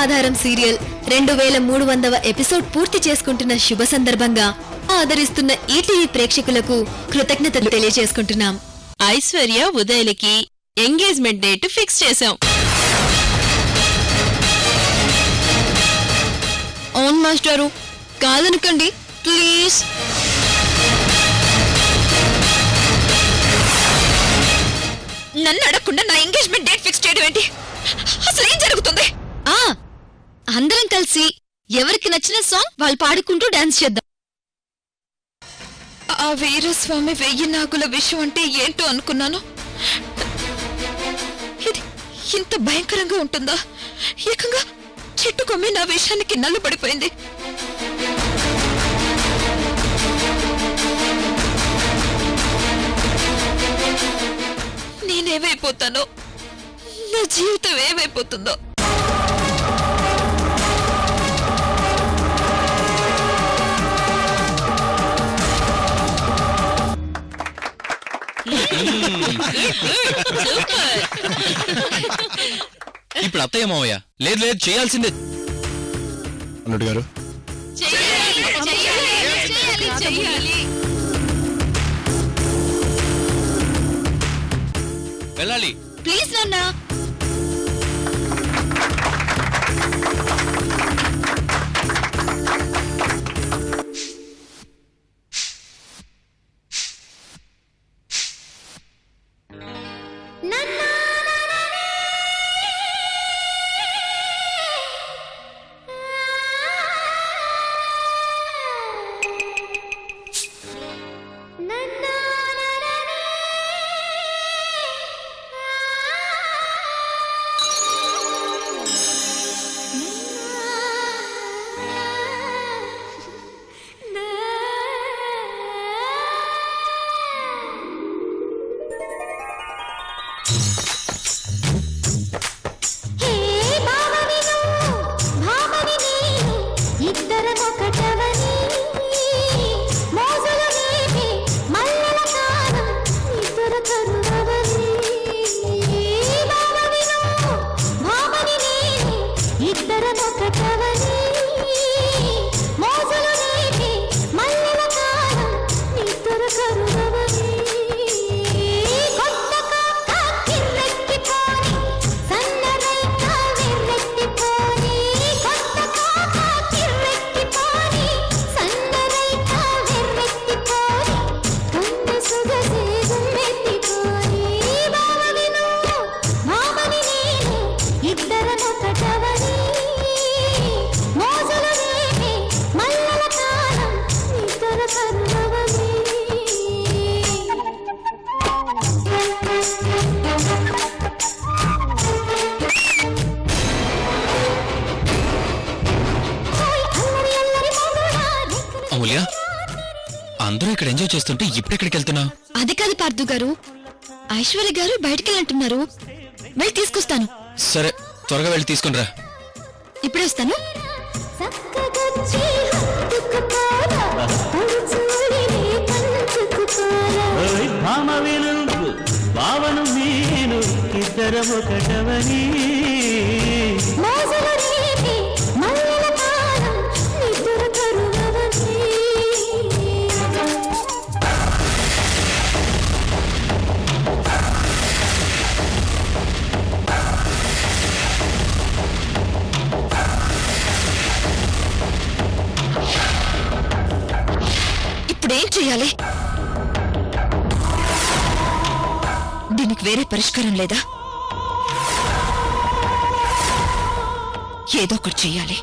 ఆధారం serial 2300వ episode పూర్తి చేసుకుంటున్న శుభ సందర్భంగా ఆదరిస్తున్న ఈటీవీ ప్రేక్షకులకు కృతజ్ఞతలు తెలియజేసుకుంటున్నాం. ఐశ్వర్య ఉదయలకి ఎంగేజ్మెంట్ డేట్ ఫిక్స్ చేశాం. అవును మాస్టారు, కాదనుకోండి ప్లీజ్. నన్ను అడగకుండా నా ఎంగేజ్మెంట్ డేట్ ఫిక్స్ చేయడం ఏంటి? అసలు ఏం జరుగుతుంది? అందరం కలిసి ఎవరికి నచ్చిన సాంగ్ వాళ్ళు పాడుకుంటూ డాన్స్ చేద్దాం. ఆ వీరస్వామి 1000 నాగుల విషయం అంటే ఏంటో అనుకున్నాను. ఇది ఇంత భయంకరంగా ఉంటుందా? ఏకంగా చెట్టు కొమ్మి నా విషయానికి నల్లబడిపోయింది. నేనేమైపోతానో, నా జీవితం ఏమైపోతుందో. ఇప్పుడు అత్తయ్య మావయ్య లేదు లేదు చేయాల్సిందే. అల్లుడు గారు వెళ్ళాలి. ప్లీజ్ నాన్న. అమూల్య, అందరూ ఇక్కడ ఎంజాయ్ చేస్తుంటే ఇప్పుడెక్కడికి వెళ్తున్నావు? అది కాదు పార్థు గారు, ఐశ్వర్య గారు బయటికెళ్ళంటున్నారు. వెళ్ళి తీసుకొస్తాను. సరే, త్వరగా వెళ్ళి తీసుకుని రా. ఇప్పుడే వస్తాను. భావను నేను ఇద్దరం ఒకటవని ఇప్పుడేం చెయ్యాలి? దీనికి వేరే పరిష్కారం లేదా? ఏదో ఒకటి చెయ్యాలి,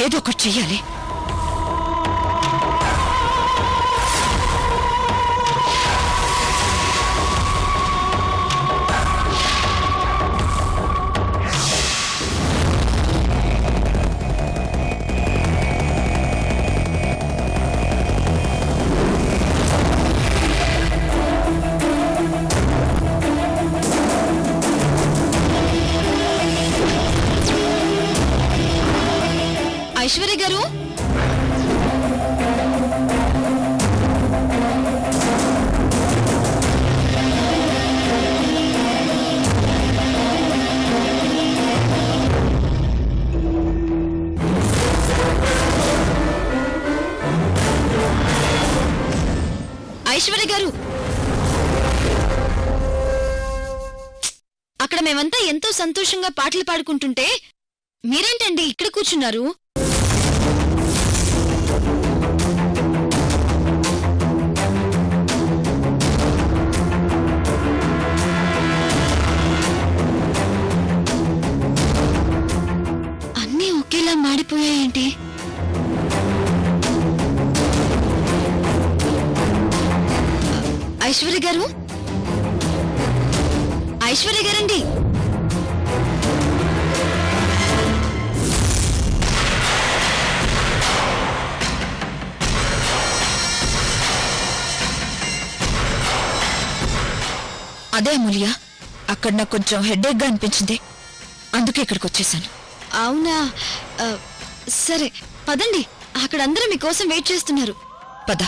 ఏదో ఒకటి చెయ్యాలి. ఐశ్వర్య గారు, ఐశ్వర్య గారు, అక్కడ మేమంతా ఎంతో సంతోషంగా పాటలు పాడుకుంటుంటే మీరేంటండి ఇక్కడ కూర్చున్నారు? అన్నీ ఒకేలా మాడిపోయాయేంటి? ఐశ్వర్య గారు, ఐశ్వర్య గారండి. అదే అమూల్య, అక్కడ నాకు కొంచెం హెడేక్ గా అనిపించింది, అందుకే ఇక్కడికి వచ్చేసాను. అవునా? సరే పదండి, అక్కడ అందరూ మీకోసం వెయిట్ చేస్తున్నారు. పద.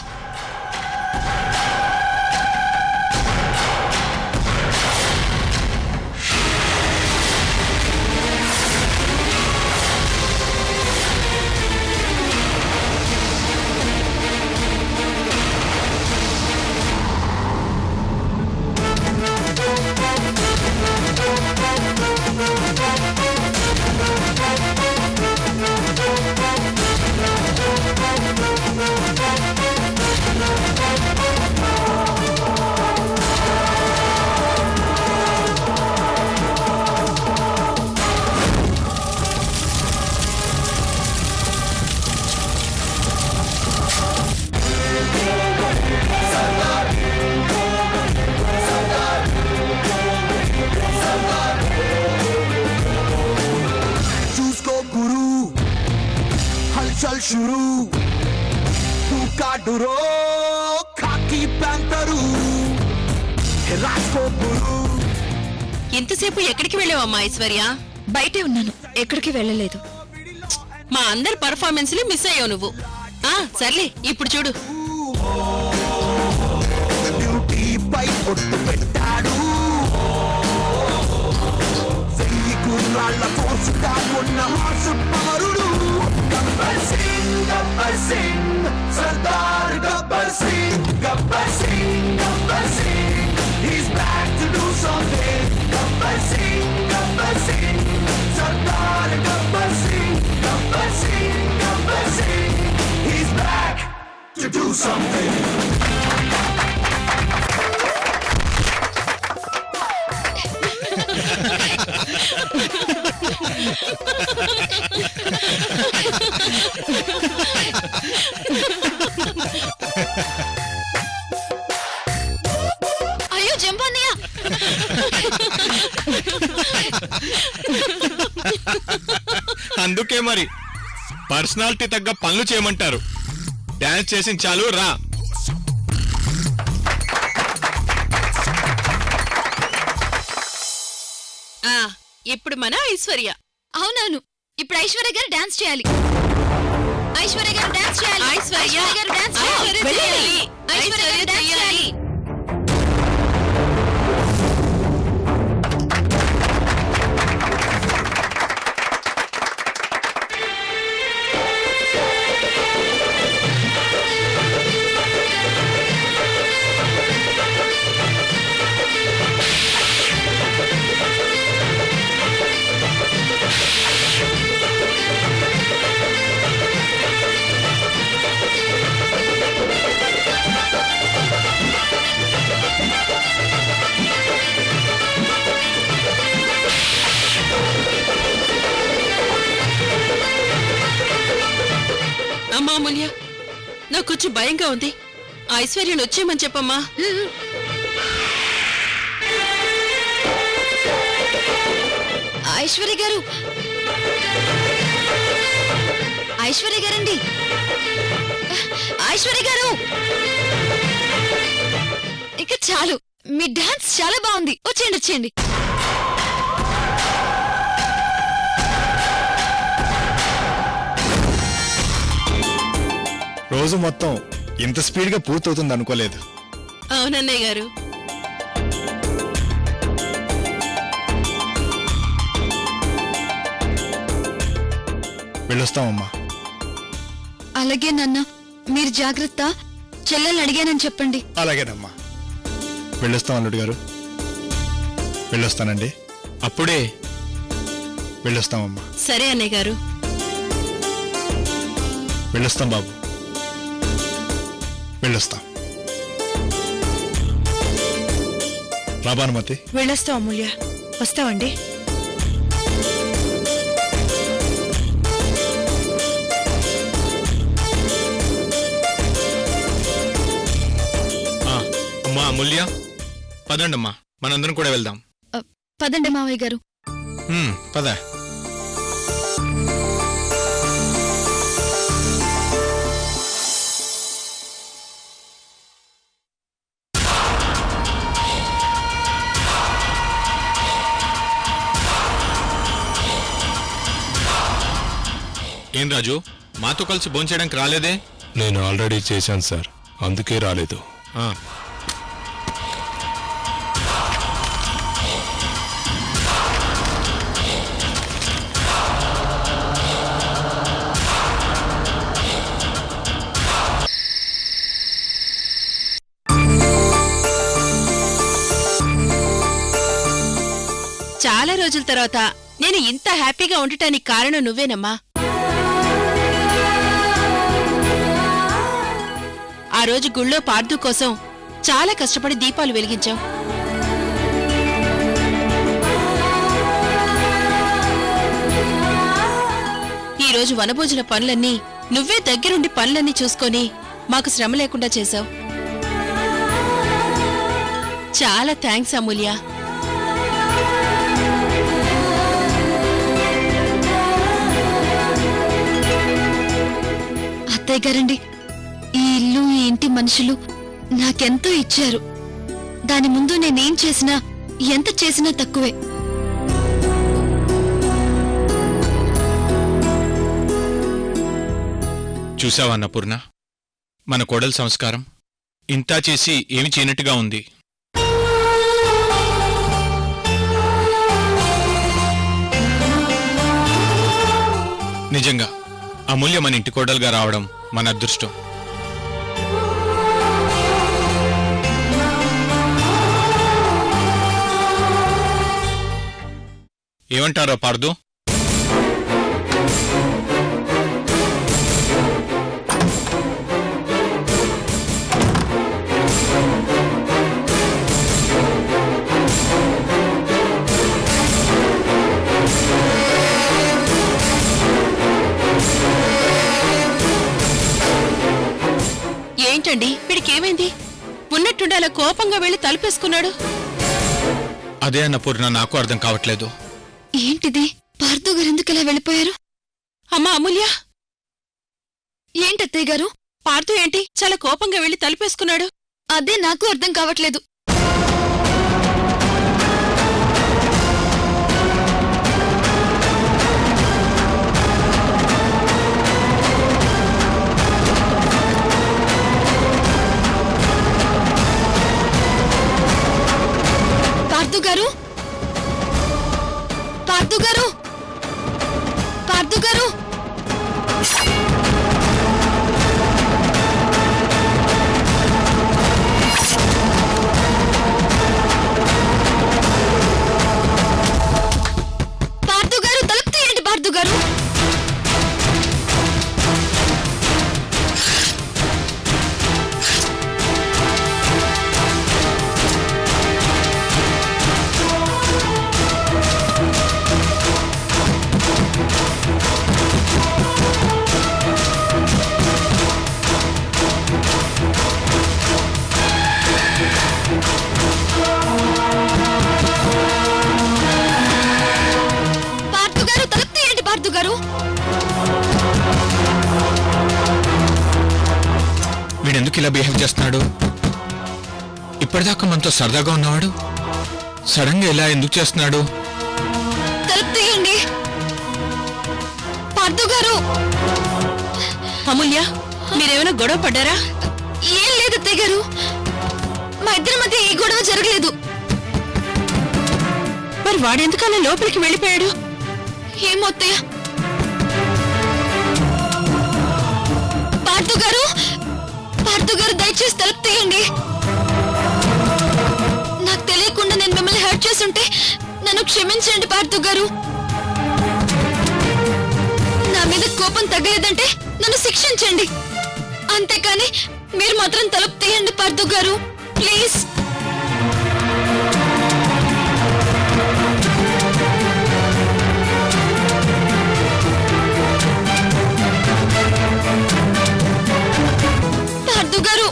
चल शुरू तू काडुरो खाकी पैंतरू रास्को गुरु ఇంతసేపు ఎక్కడికి వెళ్ళావమ్మా ఐశ్వర్య? బయటే ఉన్నాను, ఎక్కడికి వెళ్ళలేదు. మా అందరి పర్ఫార్మెన్స్ ని మిస్ అయ్యావు నువ్వు. సర్లే, ఇప్పుడు చూడు. డ్యూటీ పై పొట్టు పెట్టాడు, వెయ్యి కుర్రాళ్ళ ఫోర్సుగా ఉన్న మాసు పవరుడు. Gabbar Singh, Gabbar Singh, Sardar Gabbar Singh, Gabbar Singh, Gabbar Singh, he's back to do something. Gabbar Singh, Gabbar Singh, Sardar Gabbar Singh, Gabbar Singh, Gabbar Singh, he's back to do something. అయ్యో జంపాన్నయ్య, అందుకే మరి పర్సనాలిటీ తగ్గ పనులు చేయమంటారు. డాన్స్ చేసి చాలు రా. ఇప్పుడు మన ఐశ్వర్య. అవునవును, ఇప్పుడు ఐశ్వర్య గారు డాన్స్ చేయాలి. ఐశ్వర్య గారు డాన్స్ చేయాలి. ఐశ్వర్య గారు డాన్స్ చేయాలి. వెళ్ళాలి. ఐశ్వర్య గారు డాన్స్ చేయాలి. అమ్మా అమూల్య, నాకు కొంచెం భయంగా ఉంది. ఐశ్వర్యను వచ్చేయమని చెప్పమ్మా. ఐశ్వర్య గారు, ఐశ్వర్య గారండి, ఐశ్వర్య గారు, ఇక చాలు, మీ డాన్స్ చాలా బాగుంది. వచ్చేయండి వచ్చేయండి. రోజు మొత్తం ఇంత స్పీడ్ గా పూర్తవుతుంది అనుకోలేదు. అవునన్నయ్య గారు. వెళ్ళొస్తామమ్మా. అలాగే నాన్న, మీరు జాగ్రత్త. చెల్లెల్ని అడిగానని చెప్పండి. అలాగేనమ్మా. వెళ్ళొస్తాం అల్లుడు గారు. వెళ్ళొస్తానండి. అప్పుడే వెళ్ళొస్తామమ్మా. సరే అన్నయ్య గారు. వెళ్ళొస్తాం బాబు. వెళ్ళొస్తాం. రాబానుమతి. వెళ్ళొస్తాం అమూల్య. వస్తావండి. అమ్మా అమూల్య, పదండమ్మా, మనందరం కూడా వెళ్దాం. పదండి మావయ్య గారు. పద. ఏం రాజు, మాతో కలిసి భోంచేయడానికి రాలేదే? నేను ఆల్రెడీ చేశాను సార్, అందుకే రాలేదు. చాలా రోజుల తర్వాత నేను ఇంత హ్యాపీగా ఉండటానికి కారణం నువ్వేనమ్మా. ఆ రోజు గుళ్ళో పార్దు కోసం చాలా కష్టపడి దీపాలు వెలిగించాం. ఈరోజు వనభోజన పనులన్నీ నువ్వే దగ్గరుండి పనులన్నీ చూసుకొని మాకు శ్రమ లేకుండా చేశావు. చాలా థ్యాంక్స్ అమూల్య. అత్తయ్య గారండి, ఈ ఇల్లు, ఈ ఇంటి మనుషులు నాకెంతో ఇచ్చారు. దాని ముందు నేనేం చేసినా, ఎంత చేసినా తక్కువే. చూసావా అన్నపూర్ణ, మన కోడలి సంస్కారం ఇంతా చేసి ఏమి చేయనట్టుగా ఉంది. నిజంగా అమూల్య మన ఇంటి కోడలుగా రావడం మన అదృష్టం. ఏమంటారో పార్దు? ఏంటండి వీడికేమైంది? ఉన్నట్టుండి అలా కోపంగా వెళ్లి తలుపేసుకున్నాడు. అదే అన్నపూర్ణ, నాకు అర్థం కావట్లేదు. ఏంటిది? పార్థు గారు ఎందుకు ఇలా వెళ్ళిపోయారు? అమ్మా అమూల్య, ఏంటత్తయ్య గారు? పార్థు ఏంటి చాలా కోపంగా వెళ్లి తలుపేసుకున్నాడు? అదే నాకు అర్థం కావట్లేదు. పార్థు గారు, పార్థు గారు, పార్థు గారు. పార్థు గారు, తలుపు తీయండి పార్థు గారు. పార్థు గారు, తలుపు తీయండి పార్థు గారు. వీడెందుకు ఇలా బిహేవ్ చేస్తున్నాడు? ఇప్పటిదాకా మనతో సరదాగా ఉన్నవాడు సడన్ గా ఇలా ఎందుకు చేస్తున్నాడు? తలుపు తీయండి పార్థు గారు. అమూల్య, మీరేమైనా గొడవ పడ్డారా? ఏం లేదు అత్తయ్య గారు, మా ఇద్దరి మధ్య ఏ గొడవ జరగలేదు. మరి వాడెందుకలా లోపలికి వెళ్ళిపోయాడు? ఏమో అత్తయ్య. పార్థు గారు, పార్థు పార్థు గారు దయచేసి తలుపు తీయండి. నాకు తెలియకుండా నేను మిమ్మల్ని హర్ట్ చేసుంటే నన్ను క్షమించండి పార్థు గారు. నా మీద కోపం తగ్గలేదంటే నన్ను శిక్షించండి. అంతేకాని మీరు మాత్రం తలుపు తీయండి పార్థు గారు, ప్లీజ్. పార్థు గారు,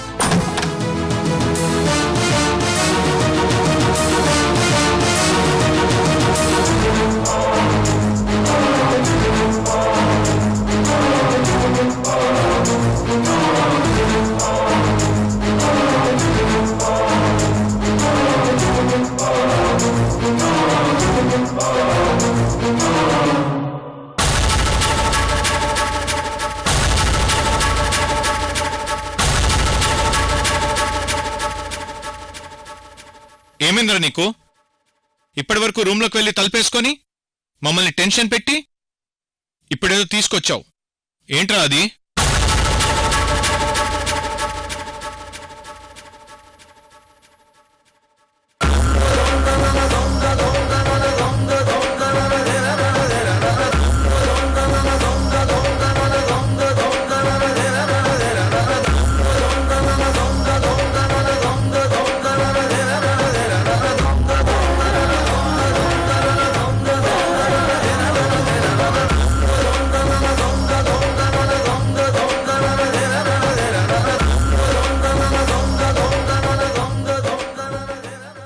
ఏమైందిరా నీకు? ఇప్పటి వరకు రూమ్లోకి వెళ్ళి తలుపేసుకొని మమ్మల్ని టెన్షన్ పెట్టి ఇప్పుడేదో తీసుకొచ్చావు. ఏంట్రా అది?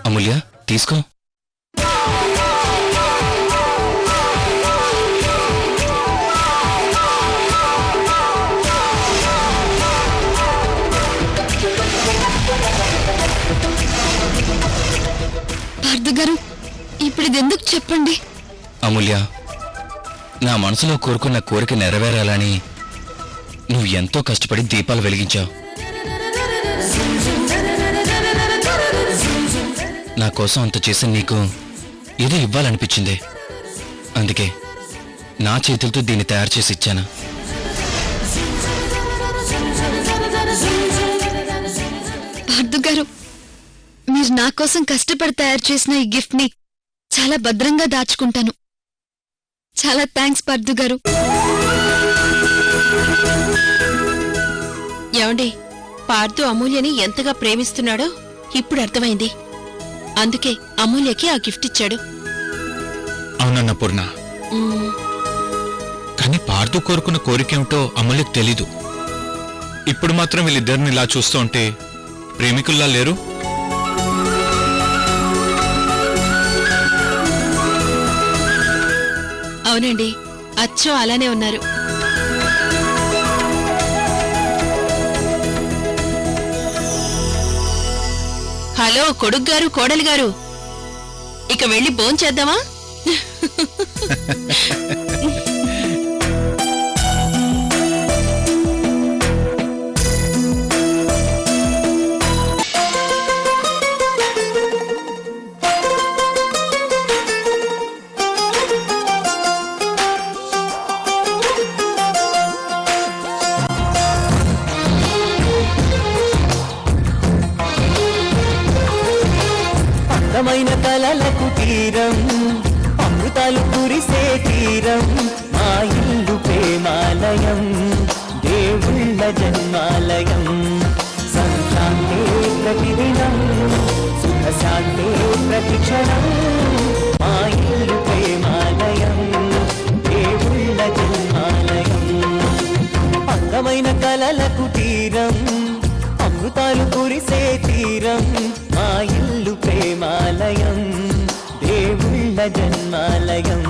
అమూల్య, తీసుకో. పార్థు గారు, ఇప్పుడు ఇది ఎందుకు చెప్పండి? అమూల్య, నా మనసులో కోరుకున్న కోరిక నెరవేరాలని నువ్వు ఎంతో కష్టపడి దీపాలు వెలిగించావు. నా కోసం అంత చేసిన నీకు ఏదో ఇవ్వాలనిపించింది. అందుకే నా చేతులతో దీన్ని తయారు చేసి ఇచ్చాను. పార్థు గారు, మీరు నా కోసం కష్టపడి తయారు చేసిన ఈ గిఫ్ట్ ని చాలా భద్రంగా దాచుకుంటాను. చాలా థ్యాంక్స్ పార్థు గారు. ఏమండి, పార్థు అమూల్యని ఎంతగా ప్రేమిస్తున్నాడో ఇప్పుడు అర్థమైంది. అందుకే అమూల్యకి ఆ గిఫ్ట్ ఇచ్చాడు. అవునన్న పూర్ణ, మ్మ్. కానీ పార్థు కోరుకున్న కోరికేమిటో అమూల్యకు తెలీదు. ఇప్పుడు మాత్రం వీళ్ళిద్దరిని ఇలా చూస్తూ ఉంటే ప్రేమికుల్లా లేరు? అవునండి, అచ్చం అలానే ఉన్నారు. హలో కొడుకు గారు, కోడలి గారు, ఇక వెళ్ళి భోంచేద్దామా? అందమైన కలలకు తీరం, అమృతాలు కురిసే తీరం, మా ఇల్లు ప్రేమాలయం, దేవుళ్ళ జన్మాలయం. సంక్రాంతి ప్రతిదినం, సుఖశాంతి ప్రతిక్షణం, మా ఇల్లు ప్రేమాలయం, దేవుళ్ళ జన్మాలయం. అందమైన కలలకు తీరం, అమృతాలు కురిసే తీరం, మా ఇల్లు ప్రేమాలయం, దేవుళ్ళ జన్మాలయం.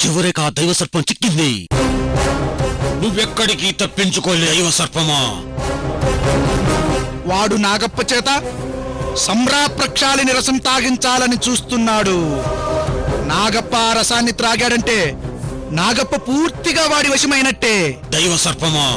చివరికి ఆ దైవ సర్పం చిక్కింది. నువ్వెక్కడికి తప్పించుకోలే దైవ సర్పమా. వాడు నాగప్ప చేత సంబ్రా ప్రక్షాళిని రసం తాగించాలని చూస్తున్నాడు. నాగప్ప ఆ రసాన్ని త్రాగాడంటే నాగప్ప పూర్తిగా వాడి వశమైనట్టే. దైవ సర్పమా